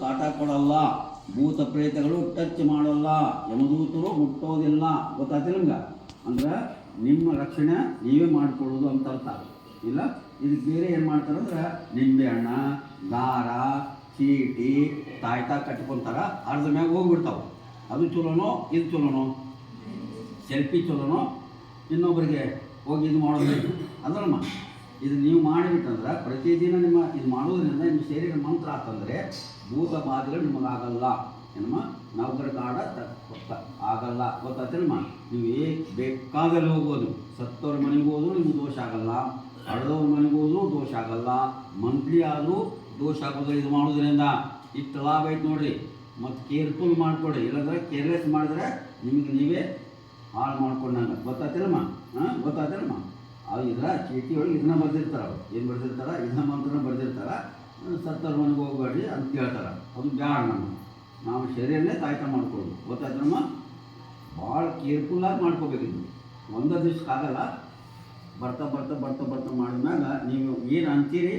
ಕಾಟ ಕೊಡಲ್ಲ, ಭೂತ ಪ್ರೇತಗಳು ಟಚ್ ಮಾಡಲ್ಲ, ಯಮದೂತರು ಮುಟ್ಟೋದಿಲ್ಲ. ಗೊತ್ತಾಗ್ತಿಲ್ಲ ನಿಮ್ಗೆ? ಅಂದ್ರೆ ನಿಮ್ಮ ರಕ್ಷಣೆ ನೀವೇ ಮಾಡಿಕೊಳ್ಳೋದು ಅಂತ ಅರ್ಥ. ಇಲ್ಲ ಇದಕ್ಕೆ ಬೇರೆ ಏನು ಮಾಡ್ತಾರೆ ಅಂದ್ರೆ ನಿಂಬೆಹಣ್ಣ, ದಾರ, ಚೀಟಿ, ತಾಯ್ತಾ ಕಟ್ಕೊತಾರ, ಅರ್ಧ ಮ್ಯಾಗ ಹೋಗ್ಬಿಡ್ತಾವೆ. ಅದು ಚಲೋನೋ ಇದು ಚಲೋನೋ? ಸೆಲ್ಫಿ ಚಲೋನೋ ಇನ್ನೊಬ್ಬರಿಗೆ ಹೋಗಿ ಇದು ಮಾಡೋದು ಅದಲ್ಲಮ್ಮ? ಇದು ನೀವು ಮಾಡಿಬಿಟ್ಟಂದ್ರೆ ಪ್ರತಿದಿನ ನಿಮ್ಮ ಇದು ಮಾಡೋದ್ರಿಂದ ನಿಮ್ಮ ಶರೀರ ಮಂತ್ರ ಆತಂದರೆ ಭೂತ ಬಾಧೆಗಳು ನಿಮಗಾಗಲ್ಲ. ಏನಮ್ಮ? ನೌಕರ ಕಾಡ ಆಗಲ್ಲ. ಗೊತ್ತಾಗ್ತಿಲ್ಲಮ್ಮ? ನೀವು ಬೇಕಾದಲ್ಲಿ ಹೋಗ್ಬೋದು, ಸತ್ತವ್ರ ಮನೆಗೆ ಹೋದ್ರು ನಿಮ್ಗೆ ದೋಷ ಆಗಲ್ಲ, ಹಡ್ದವ್ರ ಮನೆಗೆ ಹೋದ್ರು ದೋಷ ಆಗಲ್ಲ, ಮಂತ್ಲಿ ಆದರೂ ದೋಷ ಆಗೋದಿಲ್ಲ. ಇದು ಮಾಡೋದ್ರಿಂದ ಇಷ್ಟು ಲಾಭ ಐತೆ ನೋಡಿರಿ. ಮತ್ತು ಕೇರ್ಫುಲ್ ಮಾಡಿಕೊಡಿ, ಇಲ್ಲಾಂದ್ರೆ ಕೇರ್ಲೆಸ್ ಮಾಡಿದ್ರೆ ನಿಮಗೆ ನೀವೇ ಹಾಳು ಮಾಡ್ಕೊಂಡಂಗೆ. ಗೊತ್ತಾಗ್ತಿಲ್ಲಮ್ಮ? ಗೊತ್ತಾಗ್ತಿಲ್ಲಮ್ಮ? ಅದು ಇದರ ಚೀಟಿ ಒಳಗೆ ಇದನ್ನ ಬರ್ದಿರ್ತಾರೆ. ಅವ್ರು ಏನು ಬರ್ದಿರ್ತಾರೆ? ಇದನ್ನ ಮಂತ್ರನ ಬರ್ದಿರ್ತಾರೆ. ಸತ್ತವ್ರ ಮನೆಗೆ ಹೋಗ್ಬೇಡ್ರಿ ಅಂತ ಕೇಳ್ತಾರೆ. ಅದು ಬ್ಯಾಡ. ನಾವು ಶರೀರನೇ ತಾಯ್ತ ಮಾಡ್ಕೊಳ್ಳೋದು. ಗೊತ್ತಾಯ್ತಮ್ಮ? ಭಾಳ ಕೇರ್ಫುಲ್ಲಾಗಿ ಮಾಡ್ಕೋಬೇಕಿದ್ದು. ಒಂದೇ ದಿವ್ಸಕ್ಕಾಗಲ್ಲ. ಬರ್ತಾ ಬರ್ತಾ ಬರ್ತಾ ಬರ್ತಾ ಮಾಡಿದ್ಮ್ಯಾಗ ನೀವು ಏನು ಅಂತೀರಿ